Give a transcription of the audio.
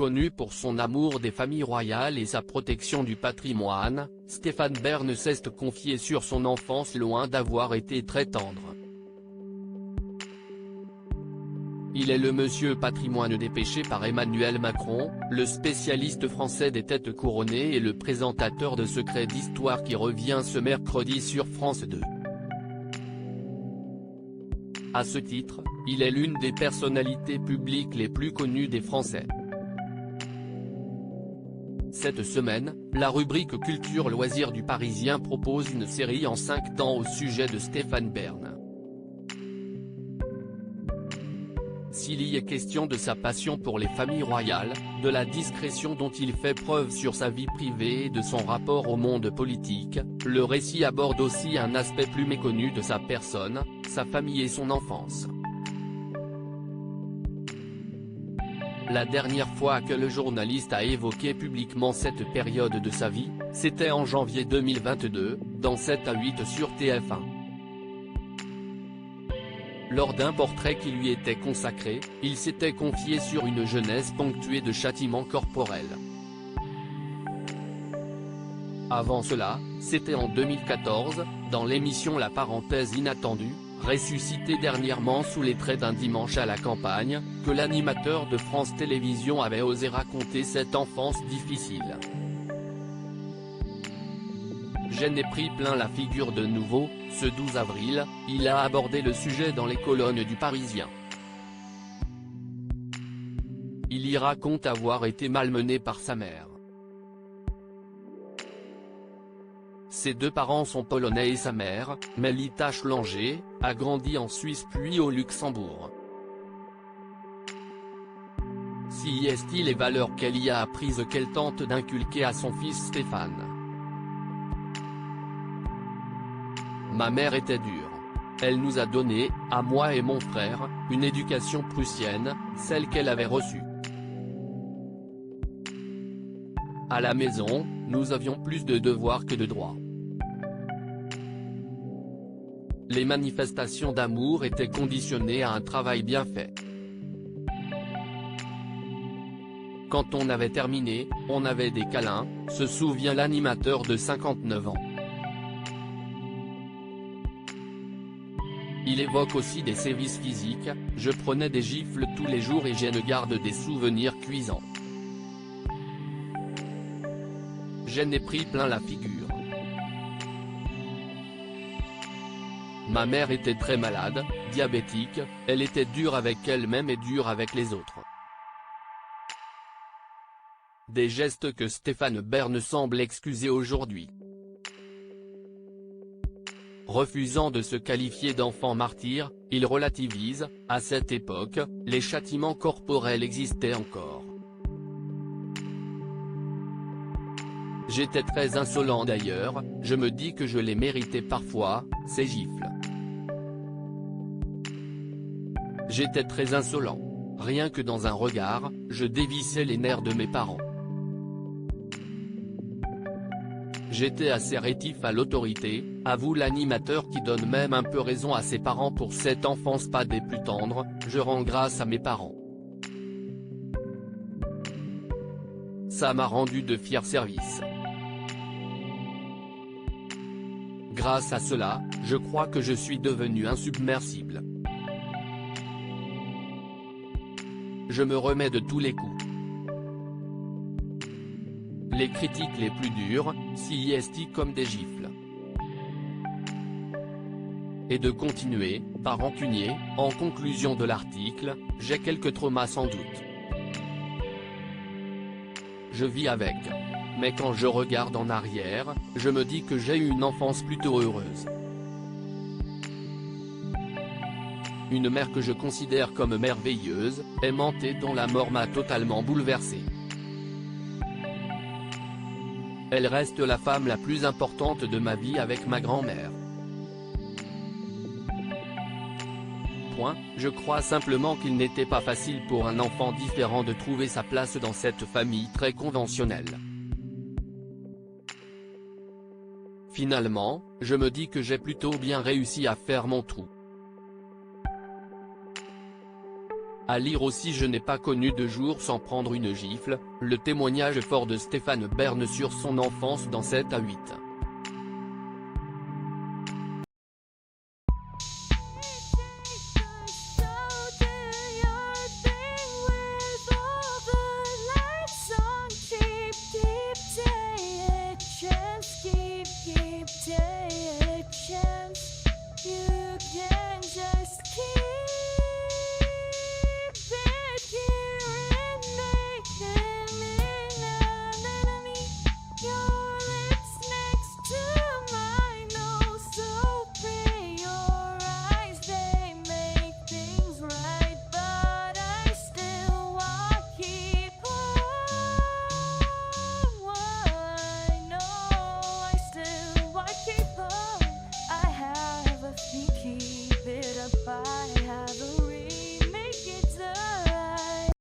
Connu pour son amour des familles royales et sa protection du patrimoine, Stéphane Bern s'est confié sur son enfance loin d'avoir été très tendre. Il est le monsieur patrimoine dépêché par Emmanuel Macron, le spécialiste français des têtes couronnées et le présentateur de Secrets d'Histoire qui revient ce mercredi sur France 2. À ce titre, il est l'une des personnalités publiques les plus connues des Français. Cette semaine, la rubrique Culture Loisirs du Parisien propose une série en 5 temps au sujet de Stéphane Bern. S'il y est question de sa passion pour les familles royales, de la discrétion dont il fait preuve sur sa vie privée et de son rapport au monde politique, le récit aborde aussi un aspect plus méconnu de sa personne, sa famille et son enfance. La dernière fois que le journaliste a évoqué publiquement cette période de sa vie, c'était en janvier 2022, dans 7 à 8 sur TF1. Lors d'un portrait qui lui était consacré, il s'était confié sur une jeunesse ponctuée de châtiments corporels. Avant cela, c'était en 2014, dans l'émission La Parenthèse Inattendue, ressuscitée dernièrement sous les traits d'un dimanche à la campagne, que l'animateur de France Télévisions avait osé raconter cette enfance difficile. J'en ai pris plein la figure de nouveau, ce 12 avril, il a abordé le sujet dans les colonnes du Parisien. Il y raconte avoir été malmené par sa mère. Ses deux parents sont polonais et sa mère, Melita Schlanger, a grandi en Suisse puis au Luxembourg. Si est-il les valeurs qu'elle y a apprises qu'elle tente d'inculquer à son fils Stéphane. Ma mère était dure. Elle nous a donné, à moi et mon frère, une éducation prussienne, celle qu'elle avait reçue. À la maison, nous avions plus de devoirs que de droits. Les manifestations d'amour étaient conditionnées à un travail bien fait. Quand on avait terminé, on avait des câlins, se souvient l'animateur de 59 ans. Il évoque aussi des sévices physiques, je prenais des gifles tous les jours et j'en garde des souvenirs cuisants. J'en ai pris plein la figure. Ma mère était très malade, diabétique, elle était dure avec elle-même et dure avec les autres. Des gestes que Stéphane Bern semble excuser aujourd'hui. Refusant de se qualifier d'enfant martyr, il relativise, à cette époque, les châtiments corporels existaient encore. J'étais très insolent d'ailleurs, je me dis que je les méritais parfois, ces gifles. J'étais très insolent. Rien que dans un regard, je dévissais les nerfs de mes parents. J'étais assez rétif à l'autorité, avoue l'animateur qui donne même un peu raison à ses parents pour cette enfance pas des plus tendres, je rends grâce à mes parents. Ça m'a rendu de fiers services. Grâce à cela, je crois que je suis devenu insubmersible. Je me remets de tous les coups. Les critiques les plus dures, si est comme des gifles. Et de continuer, par rancunier, en conclusion de l'article, j'ai quelques traumas sans doute. Je vis avec. Mais quand je regarde en arrière, je me dis que j'ai eu une enfance plutôt heureuse. Une mère que je considère comme merveilleuse, aimante et dont la mort m'a totalement bouleversé. Elle reste la femme la plus importante de ma vie avec ma grand-mère. Je crois simplement qu'il n'était pas facile pour un enfant différent de trouver sa place dans cette famille très conventionnelle. Finalement, je me dis que j'ai plutôt bien réussi à faire mon trou. À lire aussi Je n'ai pas connu de jour sans prendre une gifle, le témoignage fort de Stéphane Bern sur son enfance dans 7 à 8. Keep it up, I have